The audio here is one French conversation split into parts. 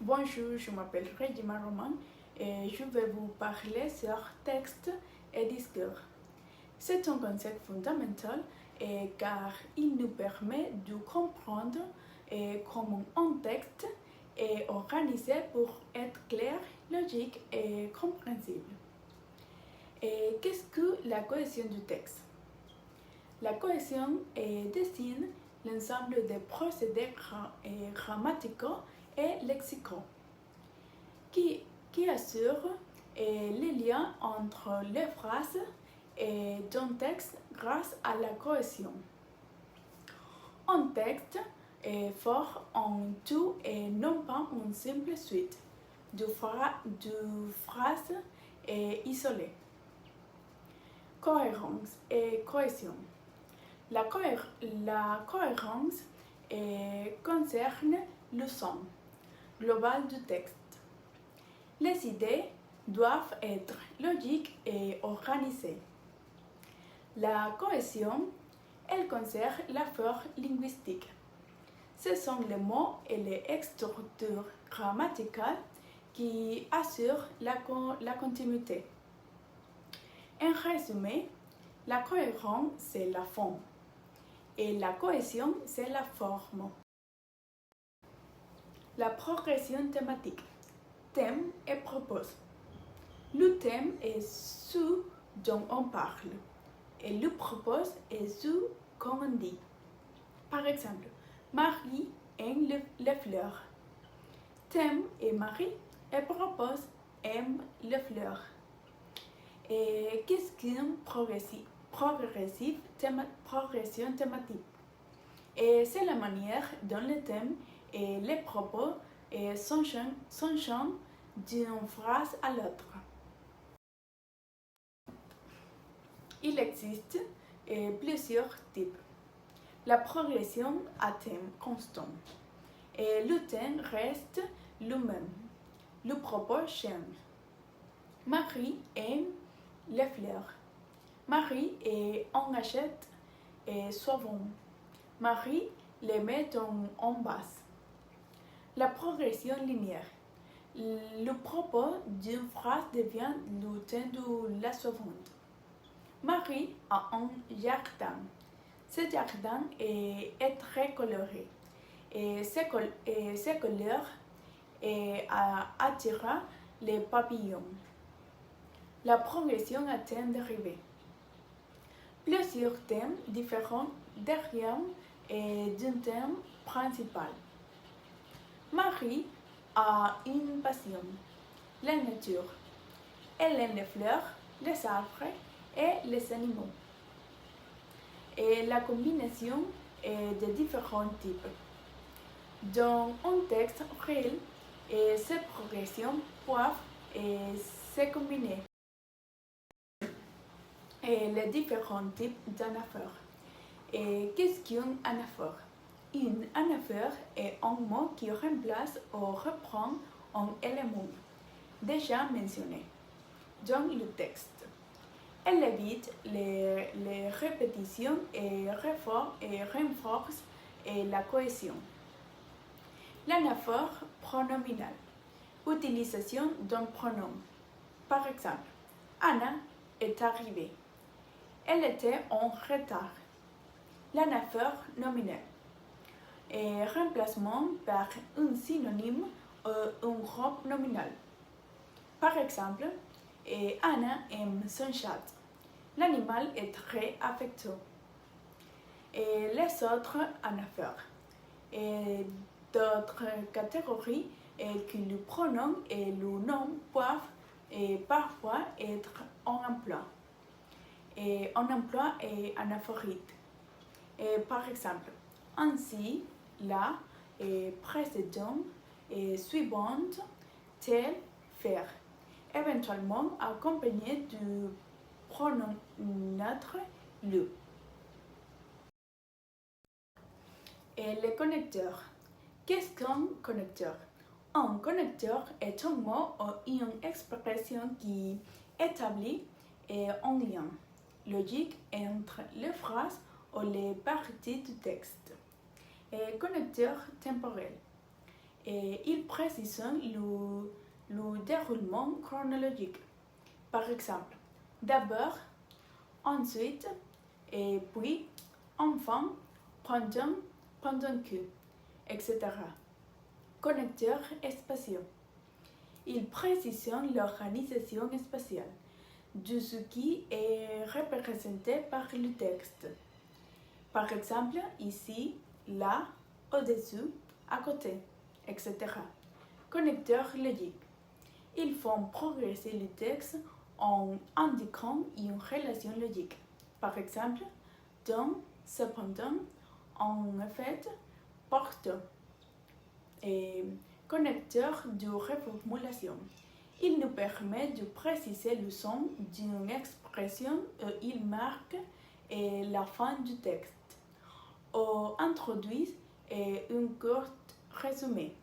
Bonjour, je m'appelle Regina Roman et je vais vous parler sur texte et discours. C'est un concept fondamental car il nous permet de comprendre comment un texte est organisé pour être clair, logique et compréhensible. Et qu'est-ce que la cohésion du texte? La cohésion désigne l'ensemble des procédés grammaticaux et lexicaux qui assurent les liens entre les phrases d'un texte grâce à la cohésion. Un texte est fort en tout et non pas une simple suite de phrases isolées. Cohérence et cohésion. La cohérence concerne le son global du texte. Les idées doivent être logiques et organisées. La cohésion, elle concerne la forme linguistique. Ce sont les mots et les structures grammaticales qui assurent la continuité. En résumé, la cohérence, c'est la forme et la cohésion, c'est la forme. La progression thématique. Thème et propos. Le thème est ce dont on parle et le propos est ce qu'on dit. Par exemple, Marie aime les fleurs. Thème est Marie et propos aime les fleurs. Et qu'est-ce qu'une progression thématique? Et c'est la manière dont le thème et les propos s'enchaînent d'une phrase à l'autre. Il existe plusieurs types. La progression à thème constant. Et le thème reste le même. Le propos change. Marie aime les fleurs. Marie en achète souvent. Marie les met en base. La progression linéaire. Le propos d'une phrase devient le thème de la suivante. Marie a un jardin. Ce jardin est très coloré. Et ces couleurs attirent les papillons. La progression à thème dérivé. Plusieurs thèmes différents dérivent d'un thème principal. Marie a une passion, la nature. Elle aime les fleurs, les arbres et les animaux. Et la combinaison est de différents types. Dans un texte réel, ces progressions peuvent se combiner. Et les différents types d'anaphores. Et qu'est-ce qu'une anaphore? Une anaphore est un mot qui remplace ou reprend un élément déjà mentionné dans le texte. Elle évite les répétitions et renforce la cohésion. L'anaphore pronominale. Utilisation d'un pronom. Par exemple, Anna est arrivée. Elle était en retard. L'anaphore nominal. Et remplacement par un synonyme ou un groupe nominal. Par exemple, Anna aime son chat. L'animal est très affectueux. Et les autres anaphores. Et d'autres catégories que le pronom et le nom peuvent parfois être en emploi. Et un emploi est anaphorique. Par exemple, ainsi, la, précédent, suivante, tel, faire. Éventuellement accompagné du pronom neutre le. Et les connecteurs. Qu'est-ce qu'un connecteur? Un connecteur est un mot ou une expression qui établit un lien logique entre les phrases ou les parties du texte. Et connecteur temporel. et ils précisent le déroulement chronologique. Par exemple, d'abord, ensuite, et puis, enfin, pendant que, etc. Connecteurs spatiaux. Ils précisent l'organisation spatiale de ce qui est représenté par le texte. Par exemple, ici, là, au-dessus, à côté, etc. Connecteurs logiques. Ils font progresser le texte en indiquant une relation logique. Par exemple, donc, cependant, en fait, pourtant. Et connecteur de reformulation. Il nous permet de préciser le sens d'une expression et il marque la fin du texte ou introduit un court résumé.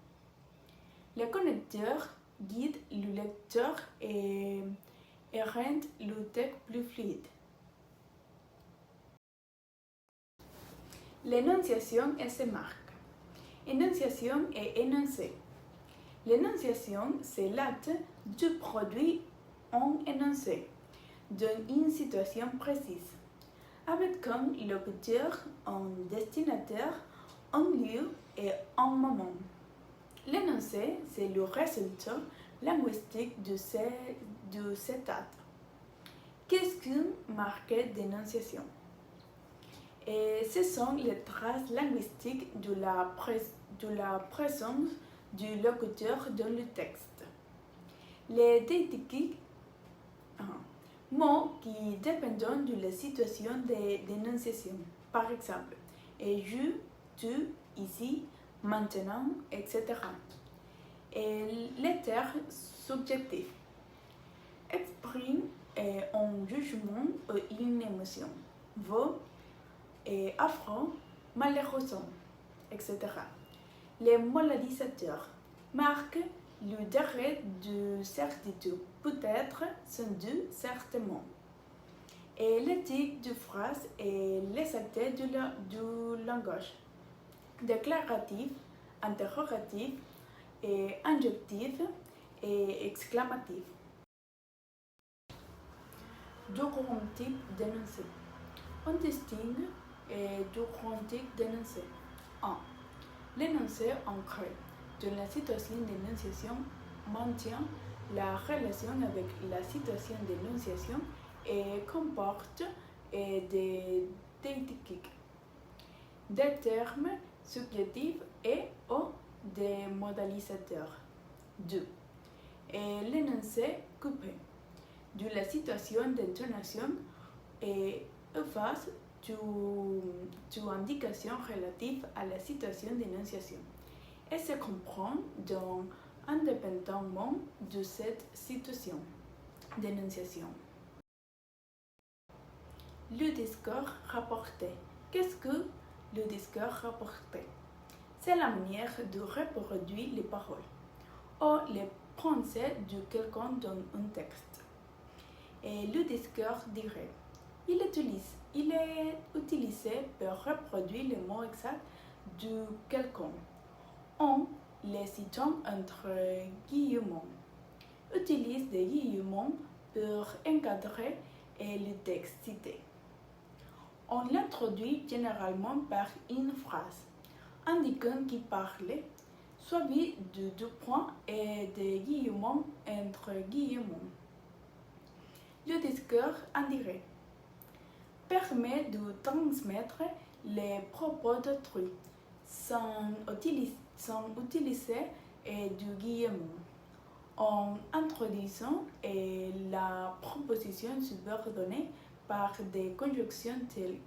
Les connecteurs guident le lecteur et rendent le texte plus fluide. L'énonciation et ses marques. Énonciation et énoncé. L'énonciation, c'est l'acte du produit en énoncé dans une situation précise, avec comme locuteur, un destinataire, un lieu et un moment. L'énoncé, c'est le résultat linguistique de cet acte. Qu'est-ce qu'une marque d'énonciation? Et ce sont les traces linguistiques de la présence du locuteur dans le texte. Les dédicatifs, mots qui dépendent de la situation d'énonciation. Par exemple, je, tu, ici, maintenant, etc. Et les termes subjectifs expriment un jugement ou une émotion. Vaut et affront, malheureusement, etc. Les moralisateurs marquent le degré de certitude, peut-être, sans doute, certainement. Et l'éthique de phrase et l'exactitude du langage. Déclaratif, interrogatif, et injectif et exclamatif. Deux grands types d'énoncés. On distingue deux grands types d'énoncés. 1. L'énoncé ancré dans la situation d'énonciation maintient la relation avec la situation d'énonciation et comporte des dédicatifs, des termes subjectifs et ou des modalisateurs. 2. L'énoncé coupé de la situation d'intonation et efface toute indication relative à la situation d'énonciation et se comprend donc indépendamment de cette situation d'énonciation. Le discours rapporté. Qu'est-ce que le discours rapporté? C'est la manière de reproduire les paroles ou les pensées de quelqu'un dans un texte. Et le discours direct. Il est utilisé pour reproduire les mots exacts de quelqu'un en les citant entre guillemets. Utilise des guillemets pour encadrer le texte cité. On l'introduit généralement par une phrase indiquant qui parle, suivi de deux points et des guillemets entre guillemets. Le discours indirect permet de transmettre les propos d'autrui sans utiliser du guillemot, en introduisant la proposition subordonnée par des conjonctions telles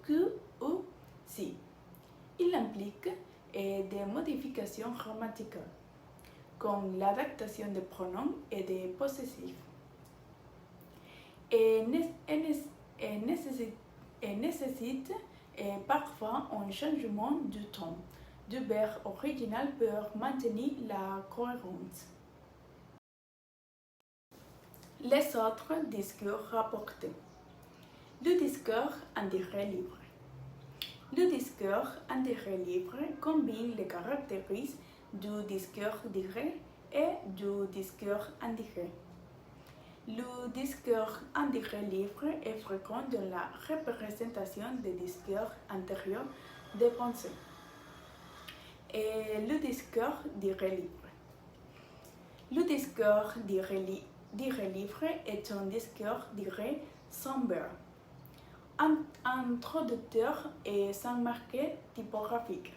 que ou si. Il implique des modifications grammaticales, comme l'adaptation des pronoms et des possessifs. Et nécessite parfois un changement du ton du verbe original pour maintenir la cohérence. Les autres discours rapportés. Le discours indirect libre. Le discours intérêt libre combine les caractéristiques du discours direct et du discours indirect. Le discours indirect libre est fréquent dans la représentation des discours antérieurs des pensées. Et le discours direct libre. Le discours direct libre est un discours direct sans beurre, introducteur et sans marqué typographique.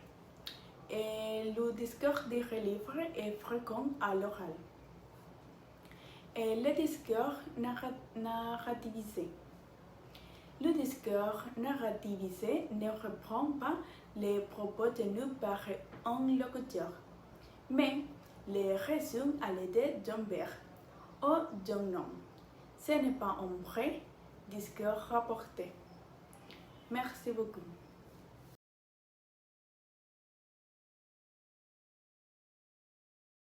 Et le discours direct libre est fréquent à l'oral. Et le discours narrativisé. Le discours narrativisé ne reprend pas les propos tenus par un locuteur, mais les résume à l'aide d'un verbe ou d'un nom. Ce n'est pas un vrai discours rapporté. Merci beaucoup.